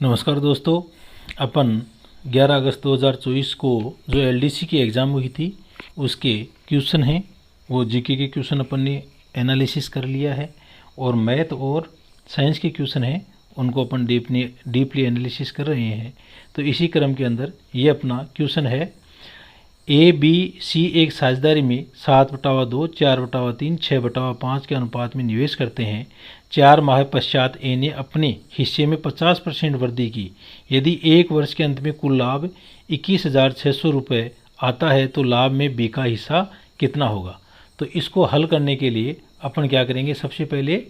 नमस्कार दोस्तों, अपन 11 अगस्त 2024 को जो एलडीसी की एग्ज़ाम हुई थी उसके क्वेश्चन हैं, वो जीके के क्वेश्चन अपन ने एनालिसिस कर लिया है और मैथ और साइंस के क्वेश्चन हैं उनको अपन डीपली एनालिसिस कर रहे हैं। तो इसी क्रम के अंदर ये अपना क्वेश्चन है, ए बी सी एक साझेदारी में 7/2, 4/3, 6/5 के अनुपात में निवेश करते हैं। 4 माह पश्चात ए ने अपने हिस्से में 50% वृद्धि की। यदि एक वर्ष के अंत में कुल लाभ 21,600 रुपये आता है तो लाभ में बी का हिस्सा कितना होगा। तो इसको हल करने के लिए अपन क्या करेंगे, सबसे पहले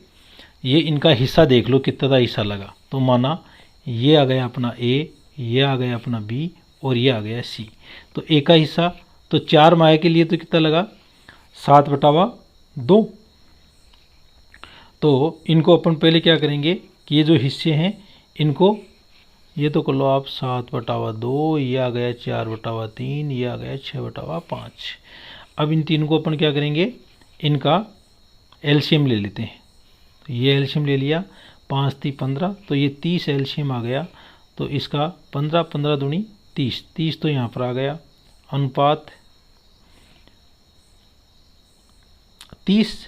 ये इनका हिस्सा देख लो कितना हिस्सा लगा। तो माना ये आ गया अपना ए, ये आ गया अपना बी और ये आ गया सी। तो ए का हिस्सा तो 4 माह के लिए तो कितना लगा, 7/2। तो इनको अपन पहले क्या करेंगे कि ये जो हिस्से हैं इनको ये तो कर लो आप 7/2, ये आ गया 4/3, ये आ गया 6/5। अब इन तीन को अपन क्या करेंगे, इनका एलसीएम ले लेते हैं। तो ये एलसीएम ले लिया, 5 × 15 तो ये 30 एलसीएम आ गया। तो इसका 15 15 दूनी 30, 30 तो यहाँ पर आ गया, अनुपात 30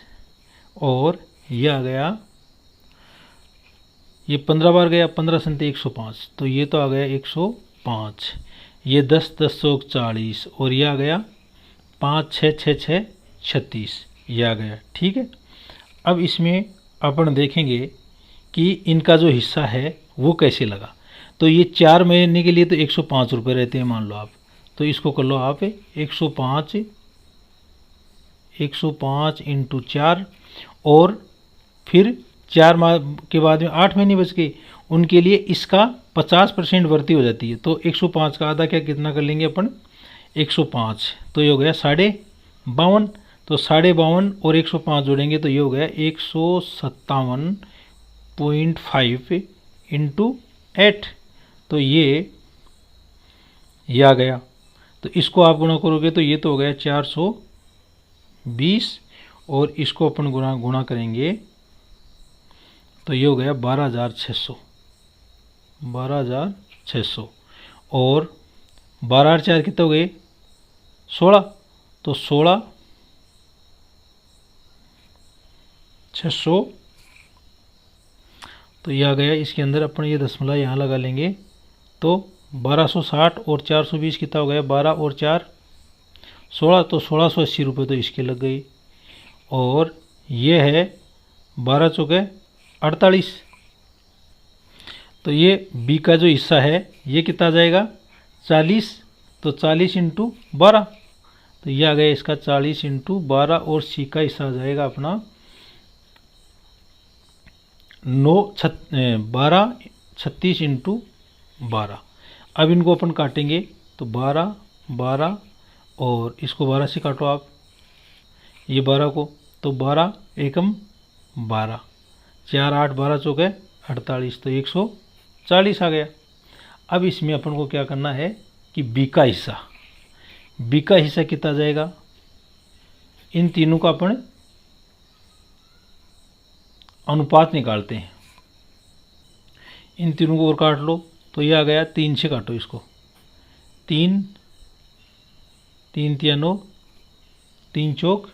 और ये आ गया, ये 15 बार गया, 15 × 105 तो ये तो आ गया 105। ये 10 10 40 और ये आ गया 5 6 6 6 36, ये आ गया। ठीक है, अब इसमें अपन देखेंगे कि इनका जो हिस्सा है वो कैसे लगा। तो ये 4 महीने के लिए तो 105 रुपये रहते हैं मान लो आप। तो इसको कर लो आप 105 × 4 और फिर 4 माह के बाद में 8 महीने बच गए, उनके लिए इसका 50% वृद्धि हो जाती है। तो 105 का आधा क्या कितना कर लेंगे अपन, 105 तो ये हो गया 52.5। तो 52.5 और 105 जोड़ेंगे तो ये हो गया 157.5 × 8। तो ये आ गया। तो इसको आप गुणा करोगे तो ये तो हो गया 420 और इसको अपन गुणा करेंगे तो ये हो गया 12,600 और 12 और 4 कितने हो गए 16। तो 16,600 तो ये आ गया। इसके अंदर अपन ये दशमलव यहाँ लगा लेंगे तो 1260 और 420 कितना हो गया, 12 और 4 16, तो 1680 रुपये तो इसके लग गई। और ये है 12 चौके 48। तो ये बी का जो हिस्सा है ये कितना आ जाएगा 40। तो 40 × 12 तो ये आ गया इसका 40 × 12 और सी का हिस्सा आ जाएगा अपना 12 36 × 12। अब इनको अपन काटेंगे तो 12 12 और इसको 12 से काटो आप, ये 12 को तो 12 एकम 12, 4 8 12 चौके 48 तो 140 आ गया। अब इसमें अपन को क्या करना है कि बी का हिस्सा कितना जाएगा, इन तीनों का अपन अनुपात निकालते हैं। इन तीनों को और काट लो तो ये आ गया 3 से काटो इसको, 3 3 × 9 3 चौक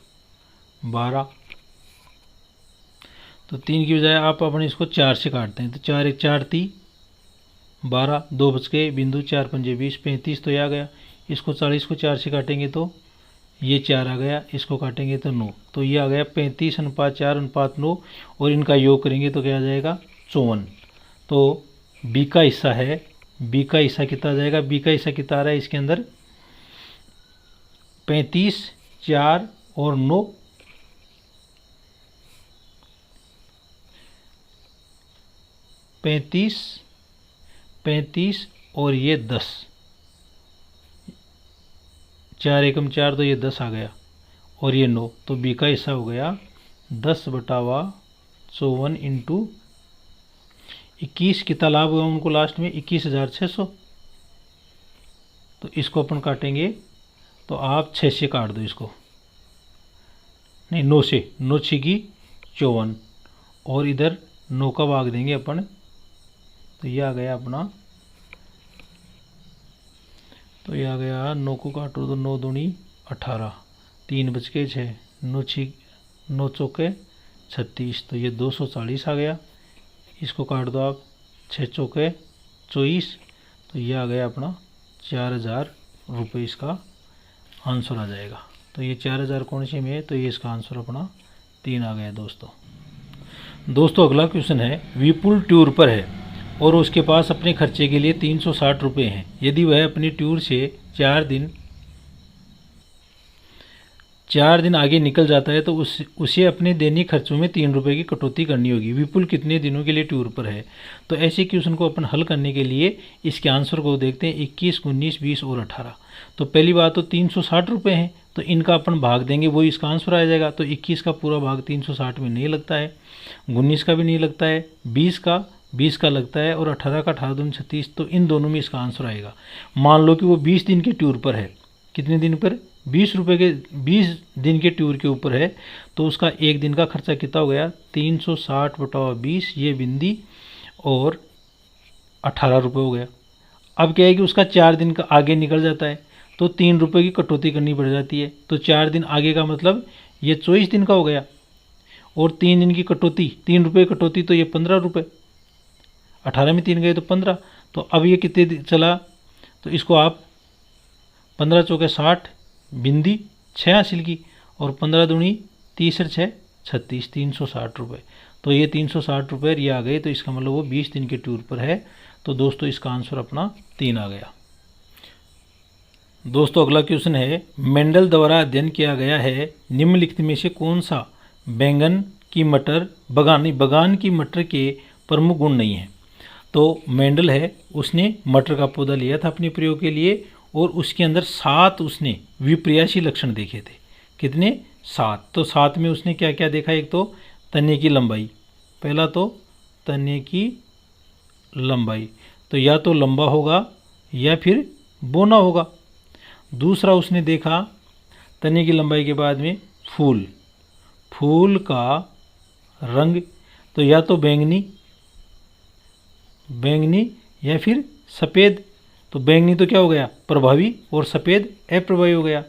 12। तो 3 की बजाय आप अपन इसको 4 से काटते हैं तो 4 1 4 3 12, 2 बच गए बिंदु, 4 5 20 35 तो ये आ गया। इसको 40 को 4 से काटेंगे तो ये 4 आ गया, इसको काटेंगे तो 9 तो ये आ गया 35:4:9 और इनका योग करेंगे तो क्या आ जाएगा 54। तो बी का हिस्सा है, बी का हिस्सा कितना आ जाएगा, बी का हिस्सा कितना आ रहा है इसके अंदर 35 4 और 9 35 और ये 10, 4 एकम 4 तो ये 10 आ गया और ये 9। तो बी का हिस्सा हो गया 10/54 × 21। कितना लाभ हुआ उनको लास्ट में 21,600। तो इसको अपन काटेंगे तो आप 6 से काट दो इसको, नहीं 9 से, 9 6 की 54 और इधर 9 का भाग देंगे अपन तो ये आ गया अपना, तो ये आ गया 9 को काटो तो 9 दूनी 18, 3 बच के 6, 9 चौके 36, तो ये 240 आ गया। इसको काट दो आप, 6 चौके 24, तो ये आ गया अपना 4000 रुपये इसका आंसर आ जाएगा। तो ये 4000 कौन सी में है, तो ये इसका आंसर अपना 3 आ गया दोस्तों अगला क्वेश्चन है, विपुल टूर पर है और उसके पास अपने खर्चे के लिए 360 रुपये हैं। यदि वह अपनी टूर से 4 दिन आगे निकल जाता है तो उसे अपने दैनिक खर्चों में 3 रुपये की कटौती करनी होगी। विपुल कितने दिनों के लिए टूर पर है। तो ऐसे क्वेश्चन को अपन हल करने के लिए इसके आंसर को देखते हैं, 21, 19, 20 और 18। तो पहली बात तो 360 रुपये हैं, तो इनका अपन भाग देंगे, वही इसका आंसर आ जाएगा। तो 21 का पूरा भाग 360 में नहीं लगता है, 19 का भी नहीं लगता है, 20 का लगता है, और 18 का 18 दूनी 36, तो इन दोनों में इसका आंसर आएगा। मान लो कि वो 20 दिन के टूर पर है, कितने दिन पर, 20 दिन के टूर के ऊपर है, तो उसका एक दिन का खर्चा कितना हो गया, 360 बटा 20, ये बिंदी, और 18 रुपये हो गया। अब क्या है कि उसका 4 दिन का आगे निकल जाता है तो 3 रुपये की कटौती करनी पड़ जाती है। तो 4 दिन आगे का मतलब ये 24 दिन का हो गया, और 3 दिन की कटौती, 3 रुपये कटौती, तो ये 15 रुपये, 18 में 3 गए तो 15। तो अब ये कितने चला, तो इसको आप 15 चौके 60, बिंदी 6 हासिल की, और 15 दूनी 30 और 6 36, 360 रुपये। तो ये 360 रुपये ये आ गए, तो इसका मतलब वो 20 दिन के टूर पर है। तो दोस्तों इसका आंसर अपना 3 आ गया। दोस्तों अगला क्वेश्चन है, मेंडल द्वारा अध्ययन किया गया है, निम्नलिखित में से कौन सा बैंगन की मटर बगान की मटर के प्रमुख गुण नहीं है। तो मेंडल है, उसने मटर का पौधा लिया था अपने प्रयोग के लिए, और उसके अंदर 7 उसने विपर्यासी लक्षण देखे थे। कितने, 7। तो 7 में उसने क्या क्या देखा, एक तो तने की लंबाई, पहला तो तने की लंबाई, तो या तो लंबा होगा या फिर बोना होगा। दूसरा उसने देखा तने की लंबाई के बाद में फूल का रंग, तो या तो बैंगनी या फिर सफ़ेद। तो बैंगनी तो क्या हो गया, प्रभावी, और सफ़ेद अप्रभावी हो गया।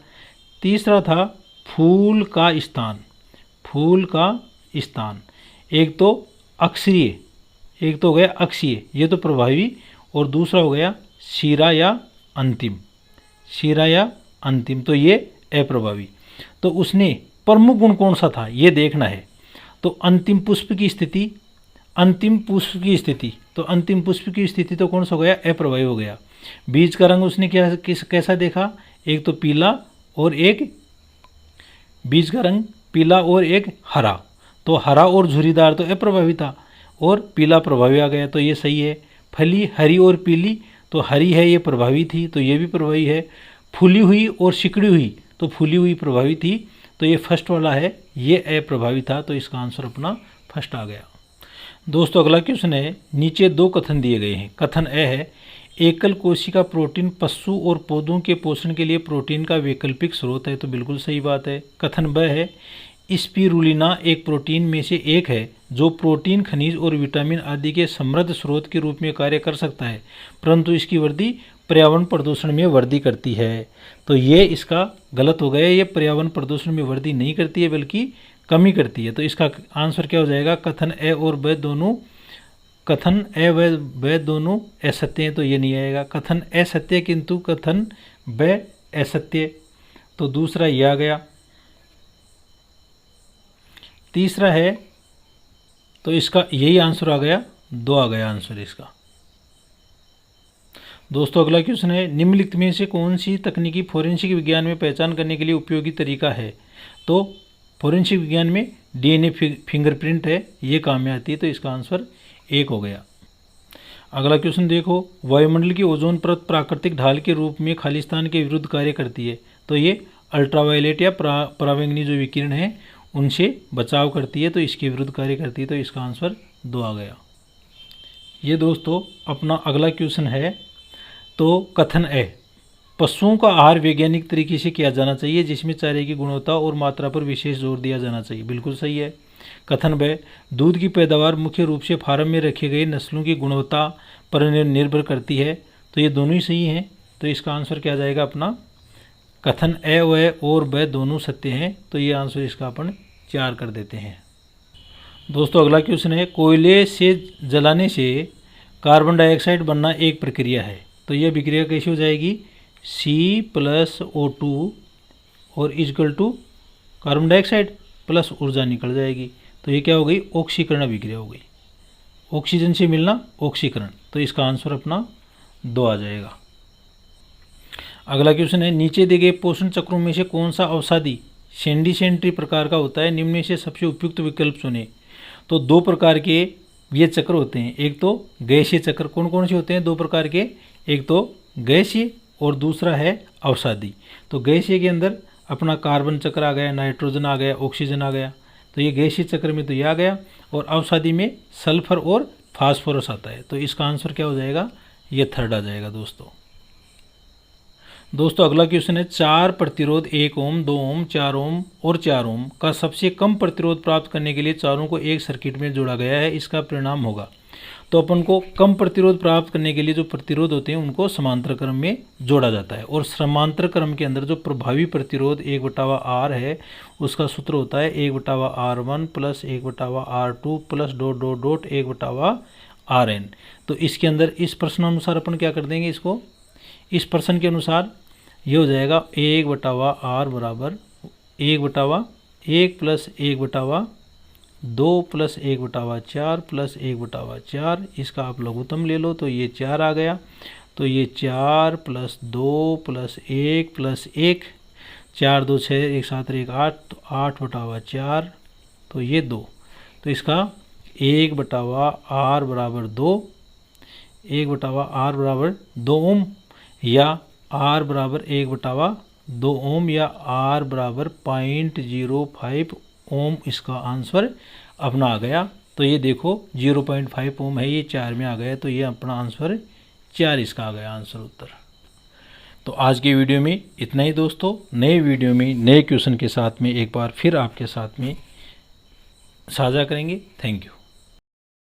तीसरा था फूल का स्थान, एक तो अक्षीय, एक तो हो गया अक्षीय, ये तो प्रभावी, और दूसरा हो गया शिरा या अंतिम, तो ये अप्रभावी। तो उसने प्रमुख गुण कौन सा था ये देखना है। तो अंतिम पुष्प की स्थिति, तो अंतिम पुष्प की स्थिति तो कौन सा हो गया, अप्रभावी हो गया। बीज का रंग उसने कैसा देखा, एक तो पीला और एक, बीज का रंग पीला और एक हरा, तो हरा और झुरीदार तो अप्रभावी था, और पीला प्रभावी आ गया, तो ये सही है। फली हरी और पीली, तो हरी है ये प्रभावी थी, तो ये भी प्रभावी है। फूली हुई और सिकड़ी हुई, तो फूली हुई प्रभावी थी, तो ये फर्स्ट वाला है, ये अप्रभावी था, तो इसका आंसर अपना फर्स्ट आ गया। दोस्तों अगला क्वेश्चन है, नीचे 2 कथन दिए गए हैं। कथन ए है, एकल कोशिका प्रोटीन पशु और पौधों के पोषण के लिए प्रोटीन का वैकल्पिक स्रोत है, तो बिल्कुल सही बात है। कथन ब है, स्पिरुलिना एक प्रोटीन में से एक है जो प्रोटीन, खनिज और विटामिन आदि के समृद्ध स्रोत के रूप में कार्य कर सकता है, परंतु इसकी वृद्धि पर्यावरण प्रदूषण में वृद्धि करती है। तो ये इसका गलत हो गया, ये पर्यावरण प्रदूषण में वृद्धि नहीं करती है बल्कि कमी करती है। तो इसका आंसर क्या हो जाएगा, कथन ए और ब दोनों असत्य हैं, तो ये नहीं आएगा। कथन ए सत्य किंतु कथन ब असत्य, तो दूसरा ये आ गया। तीसरा है, तो इसका यही आंसर आ गया, 2 आ गया आंसर इसका। दोस्तों अगला क्वेश्चन है, निम्नलिखित में से कौन सी तकनीकी फोरेंसिक विज्ञान में पहचान करने के लिए उपयोगी तरीका है। तो फोरेंसिक विज्ञान में डीएनए फिंगरप्रिंट है, ये काम में आती है, तो इसका आंसर 1 हो गया। अगला क्वेश्चन देखो, वायुमंडल की ओजोन परत प्राकृतिक ढाल के रूप में खालिस्तान के विरुद्ध कार्य करती है, तो ये अल्ट्रावायलेट या पराबैंगनी जो विकिरण है उनसे बचाव करती है, तो इसके विरुद्ध कार्य करती है, तो इसका आंसर 2 आ गया। ये दोस्तों अपना अगला क्वेश्चन है, तो कथन ए, पशुओं का आहार वैज्ञानिक तरीके से किया जाना चाहिए जिसमें चारे की गुणवत्ता और मात्रा पर विशेष जोर दिया जाना चाहिए, बिल्कुल सही है। कथन ब, दूध की पैदावार मुख्य रूप से फार्म में रखे गए नस्लों की गुणवत्ता पर निर्भर करती है। तो ये दोनों ही सही हैं। तो इसका आंसर क्या जाएगा अपना, कथन ए व और ब दोनों सत्य हैं। तो ये आंसर इसका अपन 4 कर देते हैं। दोस्तों अगला क्वेश्चन है, कोयले से जलाने से कार्बन डाइऑक्साइड बनना एक प्रक्रिया है। तो यह विक्रिया कैसे हो जाएगी, C+O2 और equal to carbon dioxide plus ऊर्जा निकल जाएगी। तो ये क्या हो गई, ऑक्सीकरण अभिक्रिया हो गई। ऑक्सीजन से मिलना ऑक्सीकरण। तो इसका आंसर अपना 2 आ जाएगा। अगला क्वेश्चन है, नीचे दिए गए पोषण चक्रों में से कौन सा अवसादी सेंडिसेंट्री प्रकार का होता है, निम्न में से सबसे उपयुक्त विकल्प चुने। तो 2 प्रकार के ये चक्र होते हैं, एक तो गैसीय चक्र। कौन कौन से होते हैं 2 प्रकार के, एक तो गैसीय और दूसरा है अवसादी। तो गैसीय के अंदर अपना कार्बन चक्र आ गया, नाइट्रोजन आ गया, ऑक्सीजन आ गया। तो ये गैसीय चक्र में तो ये आ गया, और अवसादी में सल्फर और फास्फोरस आता है। तो इसका आंसर क्या हो जाएगा, ये 3rd आ जाएगा दोस्तों अगला क्वेश्चन है, 4 प्रतिरोध 1 ओम, 2 ओम, 4 ओम और 4 ओम का सबसे कम प्रतिरोध प्राप्त करने के लिए चारों को एक सर्किट में जोड़ा गया है, इसका परिणाम होगा। तो अपन को कम प्रतिरोध प्राप्त करने के लिए जो प्रतिरोध होते हैं उनको समांतर क्रम में जोड़ा जाता है, और समांतर क्रम के अंदर जो प्रभावी प्रतिरोध 1/R है उसका सूत्र होता है 1/R1 plus 1/R2 plus ... 1/RN। तो इसके अंदर इस प्रश्नानुसार अपन क्या कर देंगे, इसको इस प्रश्न के अनुसार ये हो जाएगा 1/R बराबर 1/1 प्लस 1/2 प्लस 1/4 प्लस 1/4। इसका आप लघुत्तम ले लो तो ये 4 आ गया। तो ये 4 प्लस 2 प्लस 1 प्लस 1, 4 2 6 1 7 1 8, तो 8/4। तो ये 2। तो इसका 1/R बराबर 2, 1/R बराबर 2 ओम, या R बराबर 1/2 ओम, या R बराबर 0.05 ओम इसका आंसर अपना आ गया। तो ये देखो 0.5 ओम है, ये 4 में आ गया। तो ये अपना आंसर 4 इसका आ गया आंसर उत्तर। तो आज की वीडियो में इतना ही दोस्तों। नए वीडियो में नए क्वेश्चन के साथ में एक बार फिर आपके साथ में साझा करेंगे। Thank you.